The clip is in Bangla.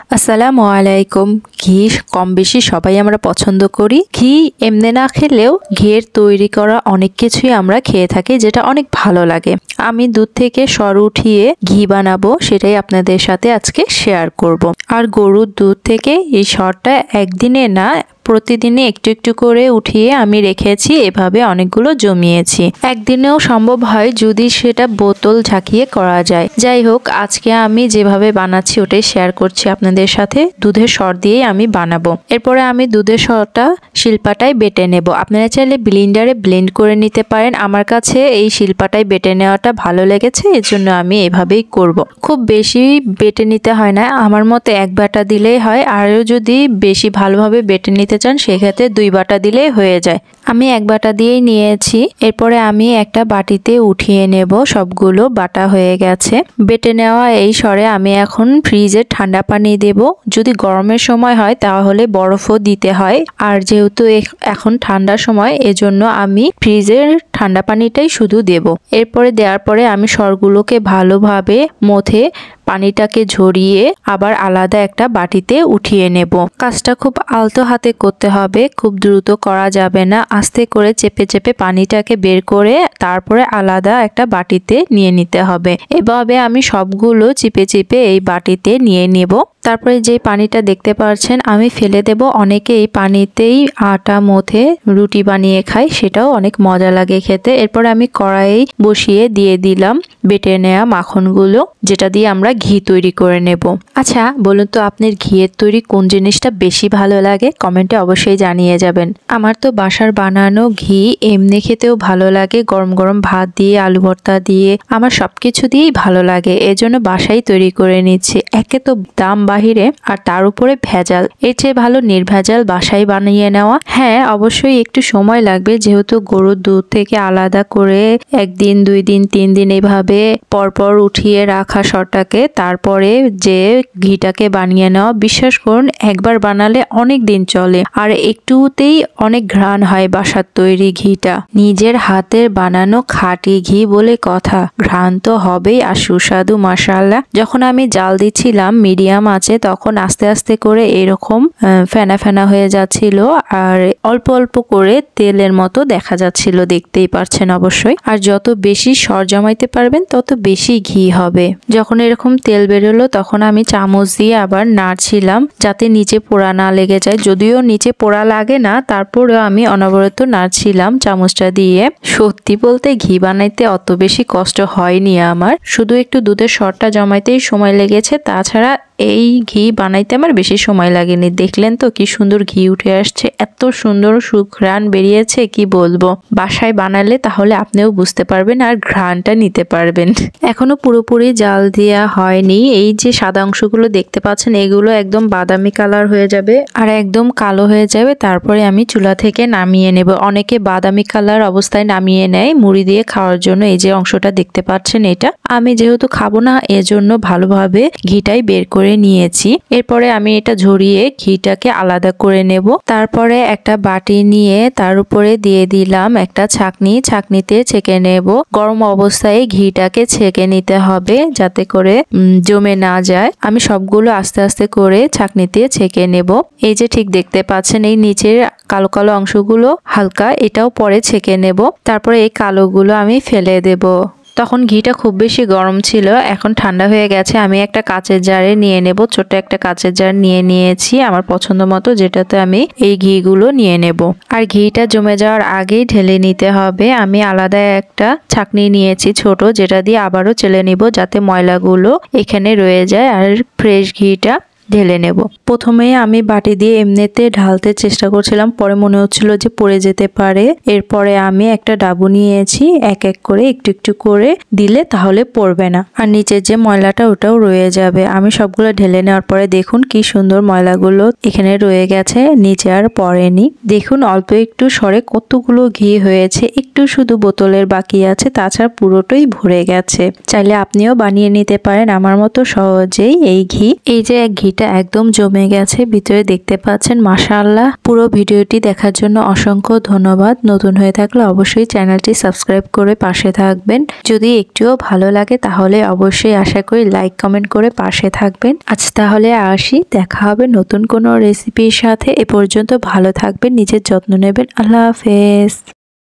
আসসালামু আলাইকুম। ঘি কম বেশি সবাই আমরা পছন্দ করি। ঘি এমনি না খেলেও ঘিয়ের তৈরি করা অনেক কিছুই আমরা খেয়ে থাকি, যেটা অনেক ভালো লাগে। আমি দুধ থেকে সর উঠিয়ে ঘি বানাবো, সেটাই আপনাদের সাথে আজকে শেয়ার করব। আর গরুর দুধ থেকে এই সরটা একদিনে না, প্রতিদিনে একটু একটু করে উঠিয়ে আমি রেখেছি, এভাবে অনেকগুলো জমিয়েছি। একদিনেও সম্ভব হয় যদি সেটা বোতল ঝাঁকিয়ে করা যায়। যাই হোক, আজকে আমি যেভাবে বানাচ্ছি ওটাই শেয়ার করছি আপনাদের সাথে। দুধের সর দিয়েই আমি বানাবো। এরপরে আমি দুধের সরটা শিলপাটায় বেটে নেব। আপনারা চাইলে ব্লেন্ডারে ব্লেন্ড করে নিতে পারেন। আমার কাছে এই শিলপাটায় বেটে নেওয়াটা ভালো লেগেছে, এজন্য আমি এভাবেই করব। খুব বেশি বেটে নিতে হয় না, আমার মতে এক বাটা দিলেই হয়। আরও যদি বেশি ভালোভাবে বেটে নিতে চান সেক্ষেত্রে 2 বাটা দিলেই হয়ে যায়। আমি 1 বাটা দিয়েই নিয়েছি। এরপরে আমি একটা বাটিতে উঠিয়ে নেব। সবগুলো বাটা হয়ে গেছে। বেটে নেওয়া এই সরে আমি এখন ফ্রিজে ঠান্ডা পানি দেব। যদি গরমের সময় হয় তাহলে বরফও দিতে হয়, আর যেহেতু এখন ঠান্ডার সময় এজন্য আমি ফ্রিজের ঠান্ডা পানিটাই শুধু দেব। এরপরে দেওয়ার পরে আমি সরগুলোকে ভালোভাবে মথে পানিটাকে ঝরিয়ে আবার আলাদা একটা বাটিতে উঠিয়ে নেব। কাজটা খুব আলতো হাতে করতে হবে, খুব দ্রুত করা যাবে না। আস্তে করে চেপে চেপে পানিটাকে বের করে তারপরে আলাদা একটা বাটিতে নিয়ে নিতে হবে। এভাবে আমি সবগুলো চিপে চিপে এই বাটিতে নিয়ে নেব। তারপরে যে পানিটা দেখতে পাচ্ছেন আমি ফেলে দেব। অনেকে এই পানিতেই আটা মথে রুটি বানিয়ে খায়, সেটাও অনেক মজা লাগে খেতে। এরপর আমি কড়াই বসিয়ে দিয়ে দিলাম বেটে নেওয়া মাখনগুলো, যেটা দিয়ে আমরা ঘি তৈরি করে নেব। আচ্ছা বলুন তো, আপনার ঘিয়ের তৈরি কোন জিনিসটা বেশি ভালো লাগে? কমেন্টে অবশ্যই জানিয়ে যাবেন। আমার তো বাসার বানানো ঘি এমনি খেতেও ভালো লাগে, গরম গরম ভাত দিয়ে, আলু ভর্তা দিয়ে, আমার সবকিছু দিয়েই ভালো লাগে। এজন্য বাসায় তৈরি করে নিচ্ছি। একে তো দাম বাহিরে, আর তার উপরে ভেজাল। এর চেয়ে ভালো নির্ভেজাল বাসায় বানিয়ে নেওয়া। হ্যাঁ, অবশ্যই একটু সময় লাগবে, যেহেতু গরুর দুধ থেকে আলাদা করে 1 দিন 2 দিন 3 দিন এভাবে পরপর উঠিয়ে রাখা সরটাকে, তারপরে যে ঘিটাকে বানিয়ে নেওয়া। বিশ্বাস করুন, একবার বানালে অনেক দিন চলে, আর একটুতেই অনেক ঘ্রাণ হয় বাসার তৈরি ঘিটা। নিজের হাতের বানানো খাঁটি ঘি বলে কথা, ঘ্রাণ তো হবেই, আর সুস্বাদু মাশাআল্লাহ। যখন আমি জাল দিচ্ছিলাম মিডিয়াম আছে, তখন আস্তে আস্তে করে এরকম ফেনা ফেনা হয়ে যাচ্ছিল, আর অল্প অল্প করে তেলের মতো দেখা যাচ্ছিল, দেখতেই পারছেন অবশ্যই। আর যত বেশি সর জমাইতে পারবেন তত বেশি ঘি হবে। যখন এরকম তেল বেরোলো তখন আমি চামচ দিয়ে আবার নাড়ছিলাম, যাতে নিচে পোড়া না লেগে যায়। যদিও নিচে পোড়া লাগে না, তারপরেও আমি অনবরত নাড়ছিলাম চামচটা দিয়ে। সত্যি বলতে ঘি বানাইতে অত বেশি কষ্ট হয়নি আমার, শুধু একটু দুধের সরটা জমাইতেই সময় লেগেছে। তাছাড়া এই ঘি বানাইতে আমার বেশি সময় লাগেনি। দেখলেন তো কি সুন্দর ঘি উঠে আসছে, এত সুন্দর সুঘ্রাণ বেরিয়েছে, কি বলবো। বাসায় বানালে তাহলে আপনিও বুঝতে পারবেন আর ঘ্রাণটা নিতে পারবেন। এখনো পুরোপুরি জাল দেওয়া হয়নি। এই যে সাদা অংশগুলো দেখতে পাচ্ছেন, এগুলো একদম বাদামি কালার হয়ে যাবে আর একদম কালো হয়ে যাবে, তারপরে আমি চুলা থেকে নামিয়ে নেব। অনেকে বাদামি কালার অবস্থায় নামিয়ে নেয় মুড়ি দিয়ে খাওয়ার জন্য। এই যে অংশটা দেখতে পাচ্ছেন, এটা আমি যেহেতু খাবো না, এজন্য ভালোভাবে ঘিটাই বের করে নিয়েছি। এরপরে আমি এটা ঝরিয়ে ঘিটাকে আলাদা করে নেব। তারপরে একটা বাটি নিয়ে তার উপরে দিয়ে দিলাম একটা ছাঁকনি, ছাঁকনিতে ছেঁকে নেব। গরম অবস্থায় ঘিটাকে ছেঁকে নিতে হবে যাতে করে জমে না যায়। আমি সবগুলো আস্তে আস্তে করে ছাঁকনিতে ছেঁকে নেব। এই যে ঠিক দেখতে পাচ্ছেন, এই নিচের কালো কালো অংশগুলো হালকা, এটাও পরে ছেঁকে নেব। তারপরে এই কালোগুলো আমি ফেলে দেব। তখন ঘিটা খুব বেশি গরম ছিল, এখন ঠান্ডা হয়ে গেছে। আমি একটা কাচের জারে নিয়ে নেব। ছোট একটা কাচের জার নিয়ে নিয়েছি আমার পছন্দ মতো, যেটাতে আমি এই ঘিগুলো নিয়ে নেব। আর ঘিটা জমে যাওয়ার আগেই ঢেলে নিতে হবে। আমি আলাদা একটা ছাঁকনি নিয়েছি ছোট, যেটা দিয়ে আবারও চেলে নিব যাতে ময়লাগুলো এখানে রয়ে যায়, আর ফ্রেশ ঘিটা ঢেলে নেব। প্রথমে আমি বাটি দিয়ে এমনিতে ঢালতে চেষ্টা করছিলাম, পরে মনে হচ্ছিল যে পড়ে যেতে পারে। এরপরে আমি একটা ডাবু নিয়েছি, এক এক করে একটু একটু করে দিলে তাহলে পড়বে না, আর নিচের যে ময়লাটা ওটাও রয়ে যাবে। আমি সবগুলো ঢেলে নেওয়ার পরে দেখুন কি সুন্দর ময়লাগুলো এখানে রয়ে গেছে, নিচে আর পড়েনি। দেখুন অল্প একটু সরে কতগুলো ঘি হয়েছে, একটু শুধু বোতলের বাকি আছে, তাছাড়া পুরোটাই ভরে গেছে। চাইলে আপনিও বানিয়ে নিতে পারেন আমার মতো সহজেই এই ঘি। এই যে এক ঘি ঘিটা একদম জমে গেছে, ভিতরে দেখতে পাচ্ছেন। মাশাআল্লাহ। পুরো ভিডিওটি দেখার জন্য অসংখ্য ধন্যবাদ। নতুন হয়ে থাকলে অবশ্যই চ্যানেলটি সাবস্ক্রাইব করে পাশে থাকবেন। যদি একটুও ভালো লাগে তাহলে অবশ্যই আশা করি লাইক কমেন্ট করে পাশে থাকবেন। আজ তাহলে আসি, দেখা হবে নতুন কোনো রেসিপির সাথে। এ পর্যন্ত ভালো থাকবেন, নিজের যত্ন নেবেন। আল্লাহ হাফেজ।